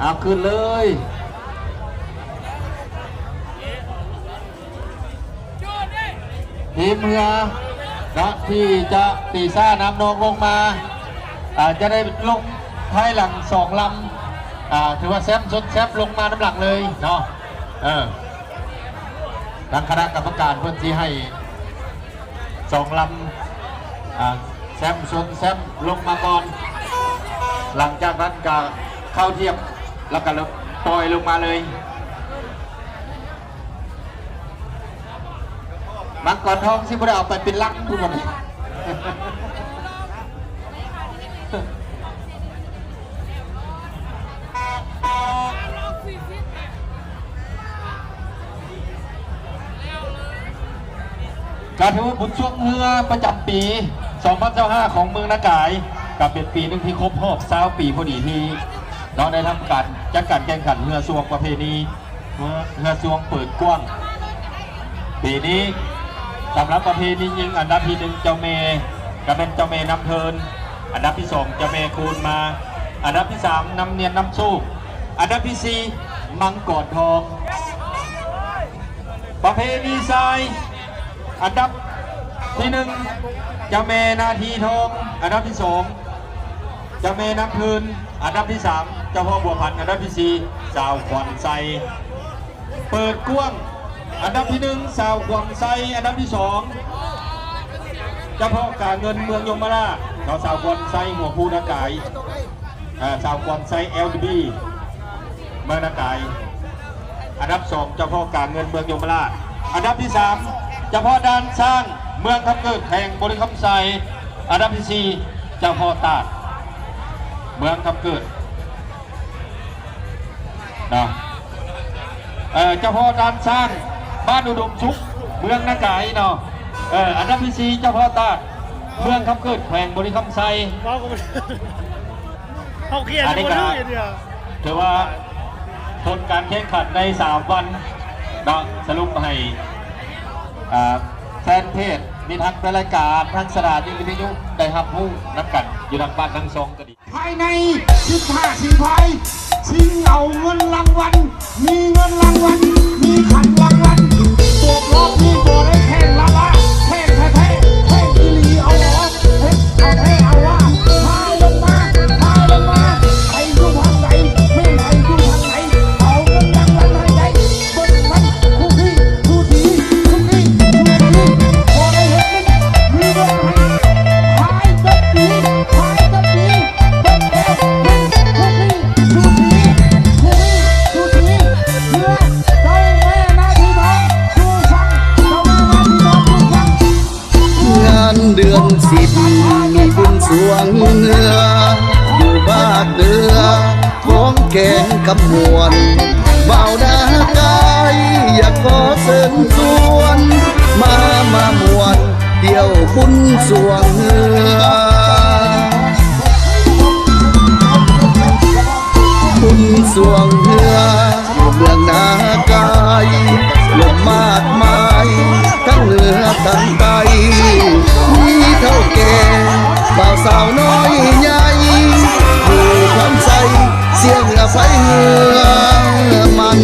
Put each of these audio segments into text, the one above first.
เอาขึ้นเลยทีมเรือนะที่จะตีซ่านำนองลงมาจะได้ลงท้ายหลัง2 ลำถือว่าแซมชนแซมลงมาน้ำหลังเลยเนาะทางคณะกรรมการเพื่อนที่ให้2 ลำแซมชนแซมลงมาก่อนหลังจากนั้นก็เข้าเทียบแล้วก็ปล่อยลงมาเลยมังกรทองที่พวกเราเอาไปเป็นลักทุกคนการถือว่าบุญช่วงเรือประจำปี2025ของเมืองนากายกับเป็นปีหนึ่งที่ครบรอบ20 ปีพอดีที่เราได้ทำการจัดการแข่งขันเรือสวงประเพณีเรือสวงเปิดกว้างปีนี้สำหรับประเพณียิงอันดับที่1เจ้าเมย์ก็เป็นเจ้าเมย์นำเทินอันดับที่2เจ้าเมย์คูณมาอันดับที่3นำเนียนนำสู้อันดับที่4มังกรทองประเพณีทรายอันดับที่1เจ้าเมย์นาทีทองอันดับที่2เจ้าเมย์นำเทินอันดับที่3เจ้าพ่อบัวพันธ์อันดับที่4สาวขวัญไซเปิดกว้างอันดับที่1สาวขวัญไซอันดับที่2เจ้าพ่อการเงินเมืองยมราชสาวขวัญไซหัวภูนากายสาวขวัญไซ LDB เมืองนากายอันดับ2เจ้าพ่อการเงินเมืองยมราชอันดับที่3เจ้าพ่อด้านสร้างเมืองคำเกิดแห่งบริคำไซอันดับที่4เจ้าพ่อตาดเมืองคำเกิดนะเจ้าพ่อด้านสร้างบ้านอุดมสุขเมืองนากายเนาะอันดับที่4เจ้าพ่อตาดเมืองคำเกิดแห่งบริคำไซอันนี้ก็ถือว่าผลการแข่งขันใน3 วันนะสรุปให้แฟนเพจมีทั้งรายการทั้งสถานีวิทยุได้รับรู้นับกันอยู่ทางบ้านทั้ง2ก็ดีภายใน15 ชิงไพ่ชิงเอาเงินรางวัลมีเงินรางวัลมีขันรางวัลบวกรอบนี้บวกได้แข่งละละแข่งแท้แข่งอีหลีเอาเหรอเอาว่าพาลงมาไอ้ยูทางไหนไม่ไหนยูทางไหนเอาเงินรางวัลให้ได้บนมันคู่ที่คู่ทีคู่นี้พอได้เห็นมีเงินให้หายแบบนี้เป็นแค่คู่นี้คู่ทีเรือเจ้าแม่นาทีทองชูชังเจ้าแม่นาทีทองชูชังงานเดือน10มีบุญสวงเงืออยู่บ้านเดือของแกงกำมวนเบาหน้ากายอยากขอเชิญชวนมามวนเดี่ยวบุญสวงเงือบุญสวงเงือเมืองนากายลมมากมายทั้งเหนือทั้งใต้มีเท่าแก่บ่าวสาวน้อยใหญ่อยู่ความใจเสียงไฟเงือมัน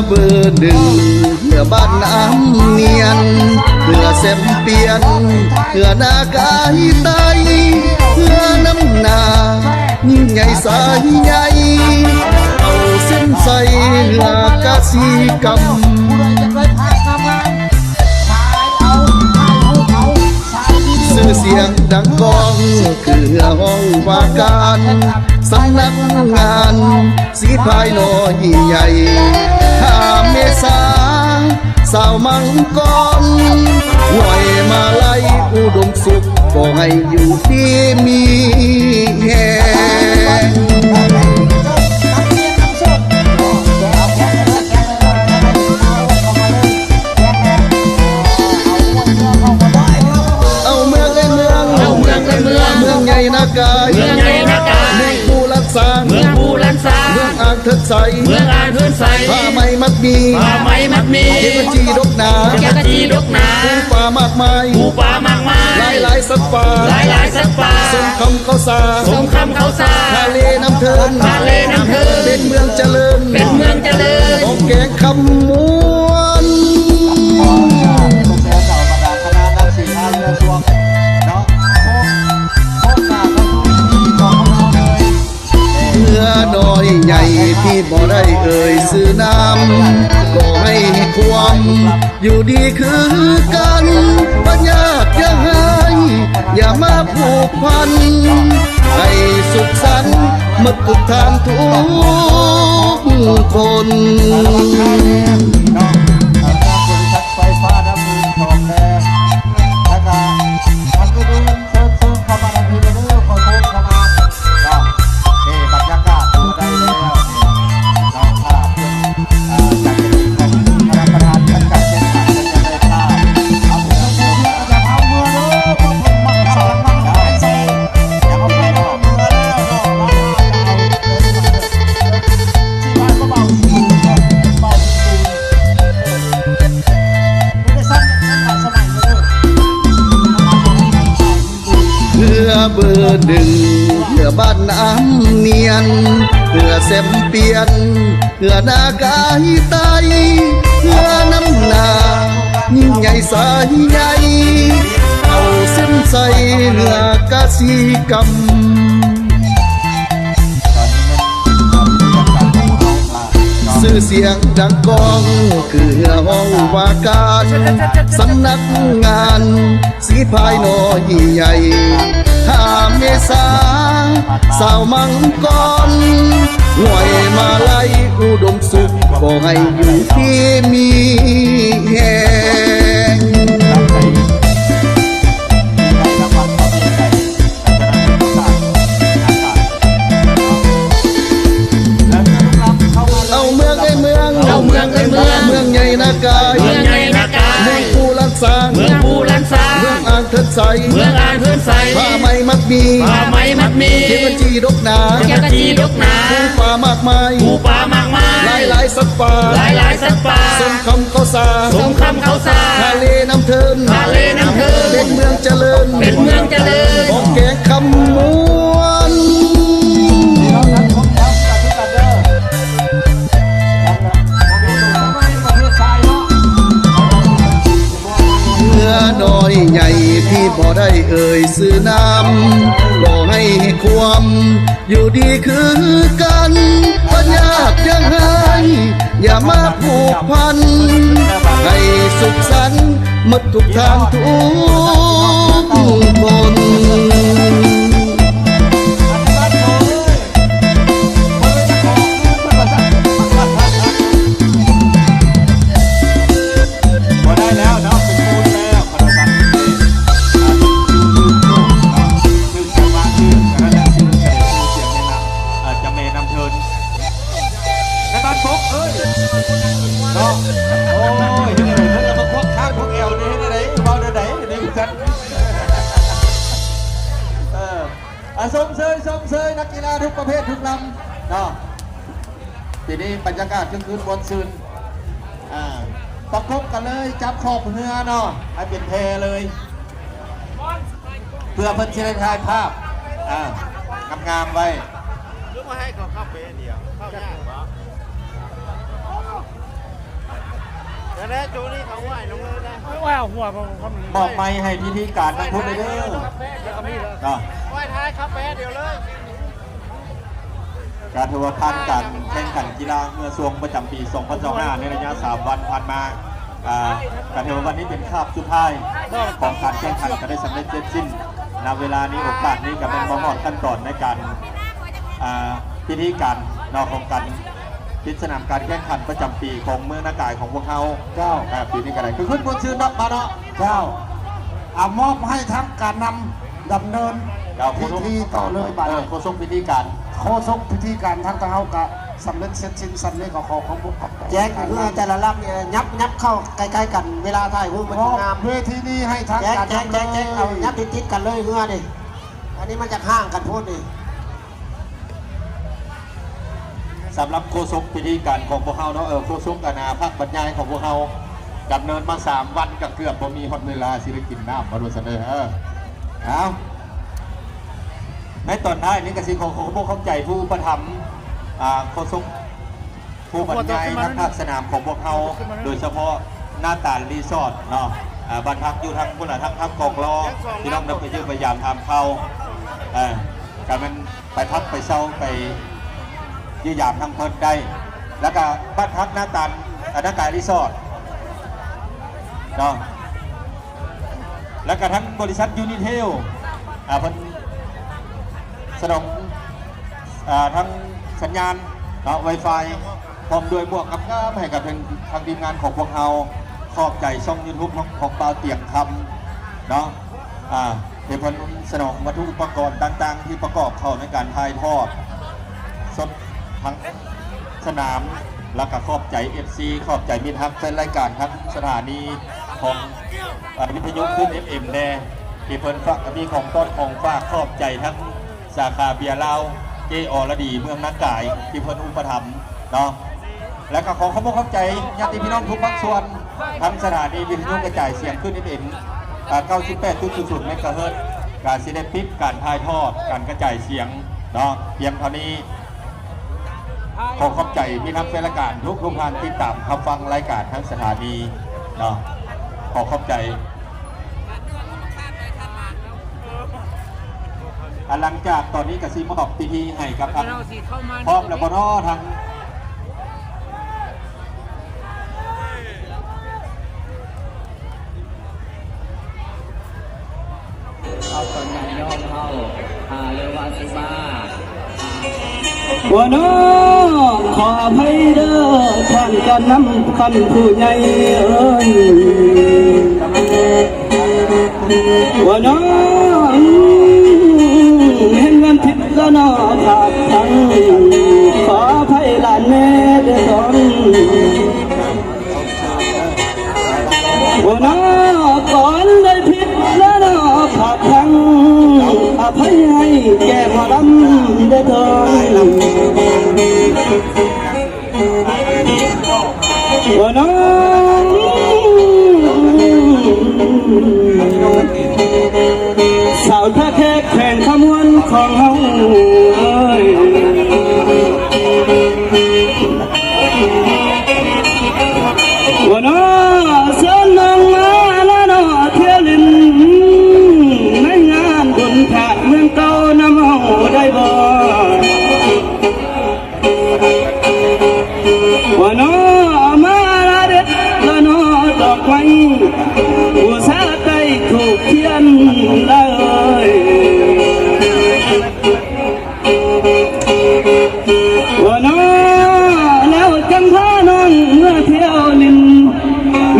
เบอร์1เพื่อบ้านน้ำเนียนเพื่อเซมเปียนเพื่อนากายไตเพื่อน้ำนายิ่งใหญ่สายใหญ่เอาเส้นใส่เรือกาสีกำชื่อเสียงดังก้องคือห้องว่าการสำนักงานสีพายน้อยใหญ่5 เมษาสาวมังกรหน่วยมาลัยอุดมสุขขอให้อยู่ดีมีแรง เถิดใส เมืองอ่างเทินใส ผ้าไหมมัดมี ป่าไม้มัดมี เทพจีดกหนา แกกะจีดกหนา ปูป่ามากมาย หมู่ป่ามากมาย หลายสัตว์ป่า หลายสัตว์ป่า สมคำเขาสา สงคำเขาสา ทะเลน้ำเทิน ทะเลน้ำเทิน เป็นเมืองเจริญ เป็นเมืองเจริญ ของแกงคำมวน ลูกแซ่เก่าบรรดาคณะนักศิลป์เรือสวงเนาะโคกหน้าก็คือที่ของเราเลย เรือน้อยใหญ่ที่บ่ได้เอ่ยซื้อน้ำก็ให้ความอยู่ดีคือกันปัญญาอย่าให้อย่ามาผูกพัน ให้สุขสันต์หมดทุกทางทุกคน เนาะทางบริษัทไฟฟ้าน้ำมือทองแดงแล้วก็ท่านผู้ดูเชิญเข้ามาทันทีเลยเด้อขอโทษเข้ามาเนาะนี่บรรยากาศดูได้แล้วนี่น้องภาพจากของคณะประธานจัดการแข่งขันจะได้ภาพเอาผู้ชมที่จะทำมือเด้อพวกผมมาทำมันได้ใส่อย่าเอาไปเอามือแล้วเนาะเราจะเอาที่บ้านก็เบาสูงเบาสูงไม่ได้สั้นหลายสมัยเลย เรือเบอร์หนึ่งเรือบ้านน้ำเนียนเรือเซมเปียนเรือนากายไตเรือน้ำนายิ่งใหญ่สายใหญ่เอาเส้นใส่เรือกาสีกรรม ชื่อเสียงดังก้องคือเหือห้องว่าการสำนักงานสีพายน้อยใหญ่5 เมษาสาวมังกรหน่วยมาลัยอุดมสุขก็ให้อยู่ที่มีแห่ง เอาเมืองไอ้เมือง เอาเมืองไอ้เมือง เมืองใหญ่นากาย เมืองใหญ่นากาย เมืองปูรักษา เมืองภูลังสา เมืองอ่างเถิดใส เมืองอ่างเทินใส ผ้าไหมมัดมี ป่าไม้มัดมี เทพจีดกหนา แกกะจีดกหนา ปูป่ามากมาย หมู่ป่ามากมาย หลายสัตว์ป่า หลายสัตว์ป่า สมคำเขาสา สงคำเขาสา ทะเลน้ำเทิน ทะเลน้ำเทิน เป็นเมืองเจริญ เป็นเมืองเจริญ ของแกงคำมวน เรือน้อยใหญ่ที่บ่ได้เอ่ยซื้อน้ำก็ให้ความอยู่ดีคือกันปัญญายังให้อย่ามาผูกพัน ให้สุขสันต์หมดทุกทางทุกคน พอได้แล้วเนาะเป็นมูลแล้วขนมปังนี่ชื่อจังหวะชื่อแล้วชื่อเสียงในน้ำจะเมนำเทินในบ้านพกเอ้ยเนาะโอ้ยเฮ้ยเพิ่งจะมาควักข้างพวกเอวนี่ให้ได้เบาได้ไหนนี่ฉันสมเสยนักกีฬาทุกประเภททุกลำเนาะปีนี้บรรยากาศคืนบนซืนประกบกันเลยจับขอบเรือเนาะให้เป็นเพเลย เพื่อเพิ่นจะได้ถ่ายภาพงามๆไว้ หรือมาให้เขาเข้าไปเดียวเข้ายากเหรอเดี๋ยวนะจูนี่เขาไหวน้องเลยนะ บอกไม้ให้พิธีการทั้งพุทธเลยเด้อเนาะ ไหวท้ายเข้าไปเดียวเลย การทวารพันการแข่งขันกีฬาเมื่อช่วงประจำปี 2025 ในระยะ 3 วันผ่านมาการเทววันนี้เป็นคาบสุดท้ายของการแข่งขันก็ได้สำเร็จเสร็จสิ้นณเวลานี้โอกาสนี้ก็เป็นบ่หมดขั้นตอนในการพิธีการนอกของการพิจารณาการแข่งขันประจำปีของเมืองนากายของพวกเขาเจ้าปีนี้ก็ได้คือขึ้นบนชื่อนักมาเนาะเจ้ามอบให้ทั้งการนำดำเนินพิธีต่อเลยบัดโฆษกพิธีการโฆษกพิธีการทั้งเฮากะสำเร็จเสร็จสิ้นสำเร็จของพวกแจ้งเพื่อแต่ละลำเนี่ยยับเข้าใกล้ๆกันเวลาถ่ายรูปมันงามเวทีนี้ให้ทั้งการแจ้งเอายับติดๆกันเลยเพื่อดิอันนี้มันจะห่างกันพูดดิ สำหรับโฆษกพิธีการของพวกเขาเนาะโฆษกอาณาภาคบรรยายของพวกเขาดำเนินมา3 วันกับเกือบบ่มีฮอดเวลาสิได้กินน้ำมาดูเสนอเอาในตอนท้ายนี้กสิของพวกเข้าใจผู้ประทับโฆษกผู้บรรยายทั้งภาคสนามของพวกเขาโดยเฉพาะหน้าตารีสอร์ทเนาะบ้านพักอยู่ทางพุ่นละทั้งกองรอที่น้องนำไปยืมพยายามทำเข้าการมันไปพักไปเช่าไปยืมยามทำเพิ่นได้แล้วก็บ้านพักหน้าตาหน้ากายรีสอร์ทเนาะแล้วก็ทั้งบริษัทยูนิเทลเพิ่นสนองทั้งสัญญาณเนาะ Wi-Fi พร้อมด้วยหมวกกับน้ำให้กับทางทีมงานของพวกเราขอบใจช่อง YouTube ของเปาเตียงคำเนาะเดี๋ยวเพิ่นสนองวัตถุอุปกรณ์ต่างๆที่ประกอบเข้าในการถ่ายทอดสดทั้งสนามแล้วก็ขอบใจ FC ขอบใจมิตรฮักแฟนรายการทั้งสถานีของวิทยุขึ้น FM แน่ที่เพิ่นฝากมีของต้นของฝากขอบใจทั้งสาขาเบียร์ลาวเจอรดีเมืองนากายที่เพิ่นอุปถัมภ์เนาะและก็ขอขอบคุณใจญาติพี่น้องทุกภาคส่วนทั้งสถานีวิทยุกระจายเสียงขึ้น FM 98.0 เมกะเฮิรตซ์การซีเนปิปการถ่ายทอดการกระจายเสียงเนาะเพียงเท่านี้ขอขอบใจมีนักแฟนรายการทุกท่านที่ตามรับฟังรายการทั้งสถานีเนาะขอขอบใจหลังจากตอนนี้กสิมอบพิธีให้กับทางพร้อมและบนทางเอาคนยังย่อมเข้าเรียกว่าสิมาว่าน้อขออภัยเด้อท่านกันน้ำคันผู้ใหญ่ว่าน้อเห็นเงินทิพย์แล้วน้อขาดทั้งขออภัยหลานแม่เด้อท้องว่าน้อก่อนได้ผิดแล้วน้อขาดทั้งอภัยให้แก่หมอลำได้เถิดว่าน้องสาวท่าแขกแข่งขมวนของเฮาว่าน้องเส้นนางมาแล้วน้อเที่ยวลินในงานบุญขาดเมืองเก่าน้ำเฮาได้บ่ว่าน้อมาละเด็ดละน้อดอกไม้อุตสาห์ได้ถูกเทียนเลยว่าน้อแล้วจังพาน้องเมื่อเที่ยวลิน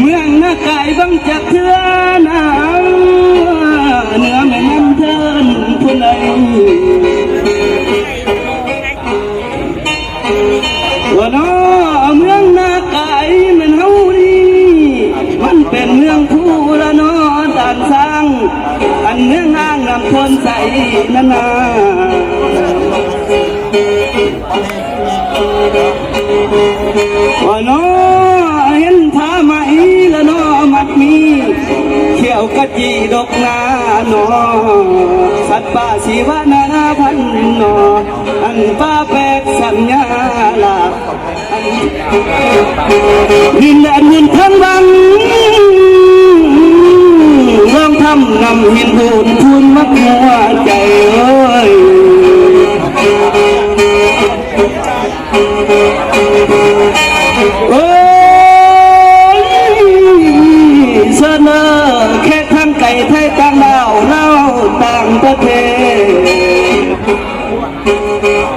เมืองนากายบังจากเทือน้ำเหนือแม่น้ำเทินผู้ใดว่าน้อเมืองนากายมันเฮาดีมันเป็นเมืองผู้ละน้อด่านสร้างอันเมืองนางนำคนใส่นานาว่าน้อเห็นท่าไหมละน้อมัดมีเขียวกะจีดกนาหนอสัตว์ป่าชีวนานาพันหนออันป้าแปกสัญญาลาดินแดนหินทั้งบังลองทำนำหินพูนพูนมัดหัวใจเอ้ยโอ้ยเสนอแค่ทางไก่ไทยต่างดาวเล่าต่างประเทศ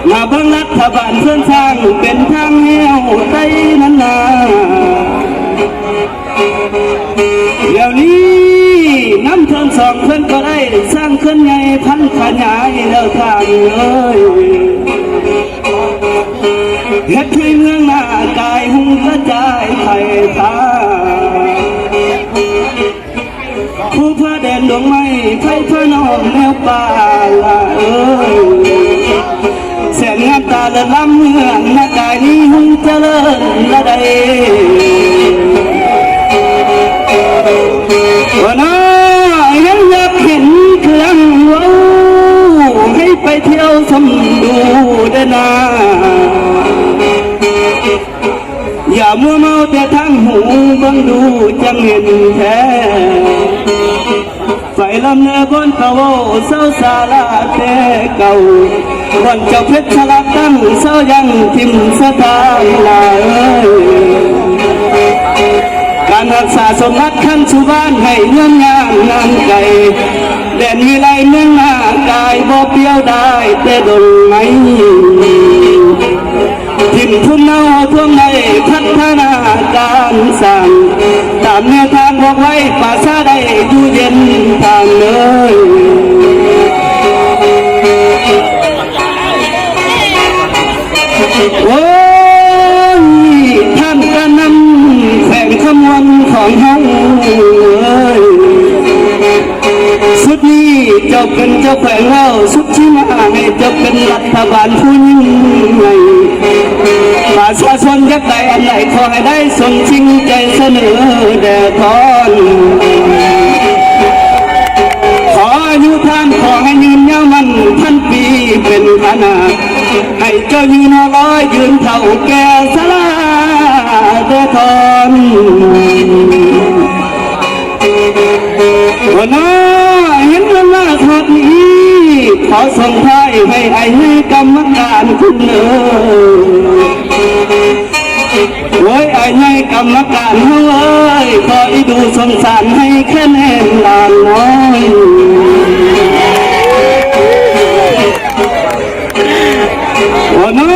มาเบิ่งรัฐบาลเพื่อนสร้างเป็นทางเหี้ยวไต้นั้นนาเดี๋ยวนี้น้ำเทินสองเพื่อนก็ได้สร้างขึ้นใหญ่พันขยายแล้วทางเลยเฮ็ดให้เมืองหน้ากายหุ่งกระจายไทยตาผู้พระแดนดวงไม้ไทยพระนอมแนวป่าละเอ้ยแสนงามตา เลิศล้ำเมืองนากายนี้เจริญละใดว่าน้อยยังอยากเห็นเครื่องว้าวให้ไปเที่ยวชมดูเด้อนาอย่ามัวเมาแต่ทางหูบังดูจังเห็นแท้ไฟลำเนื้อบนเขาเศร้าสาลาแต่เก่าวันเจ้าเพชรฉลาดตั้งเศร้ายังทิมสถานลาการรักษาสมบัติขั้นสุบ้านให้เงื่อนงานงานไก่แดนวิไลเมืองหน้ากายบ่เปรี้ยวได้แต่ดนไหมทิมทุ่มเนาท่วงในพัฒนาการสั่งตามแนวทางบอกไว้ป่าชาได้อยู่เย็นทางเลยโอ้ยท่านก็นำแฝงขมวลของเฮาสุดนี้เจ้าเป็นเจ้าแขวงเราสุดที่มาให้เจ้าเป็นรัฐบาลผู้ยิ่งใหญ่ประชาชนยักษ์ใดอันไหนขอให้ได้สมจริงใจเสนอแด่ทอนขออายุท่านขอให้ยืนยาวมันพันปีเป็นขนาดให้เจ้ายืนร้อยยืนเท่าแก่สลาแด่ทอนวันน้าเห็นวันหน้าทอดนี้ขอส่งท้ายให้ไอ้ให้กรรมการคุณเอ๋โอ้ยไอ้ให้กรรมการเฮ้ยขออีดูสงสารให้แค่แนนลานน้อยวันน้า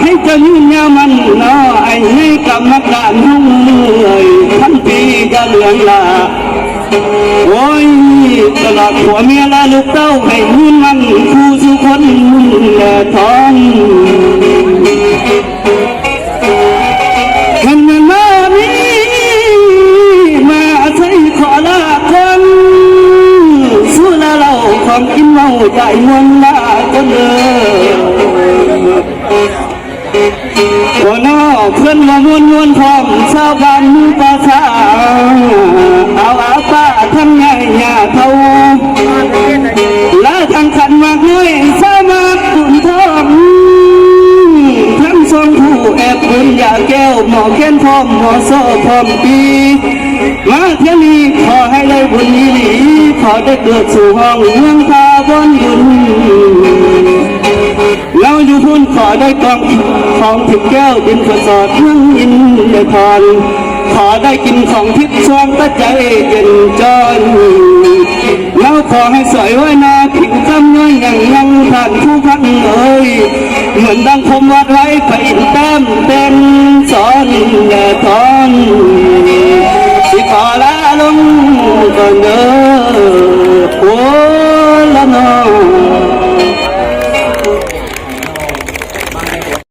ให้เจ้ายืนยามันน้อไอ้ให้กรรมการเฮ้ยพันปีจะเหลืองลาโอ้ยตลอดผัวเมียและลูกเต้าให้ยืนมันคู่สุคนแก่ท้องเห็นมันมามีมาใช้ขอลาคนสู้ละเราความกินเมาใจมวนลาจนเดินวันน้อเพื่อนมามวนพร้อมชาวบ้านภาษาเอาอาป้าทำไงหน้าเท่าและทางขันมากน้อยสามารถขุนทองทั้งสองผู้แอบบุญยาแก้วหมอแค้นพร้อมหมอโซ่พร้อมปีมาเที่ยวนี้ขอให้ได้บุญนี้ขอได้เกิดสู่ห้องเมืองพาบนบุญเราอยู่พุ่นขอได้กองของทิพแก้วดินขสอดเมืองอินเดทอนขอได้กินของทิพย์ช่วงตะใจเย็นจอนเราขอให้สวยไว้นาผิวคำน้อยยังผ่านผู้พังเอ่ยเหมือนดังคมวัดไว้ไปอินแต้มเป็นสอนเดทอนสิขอลาลงก่อนเด้อโอ้ละน้อ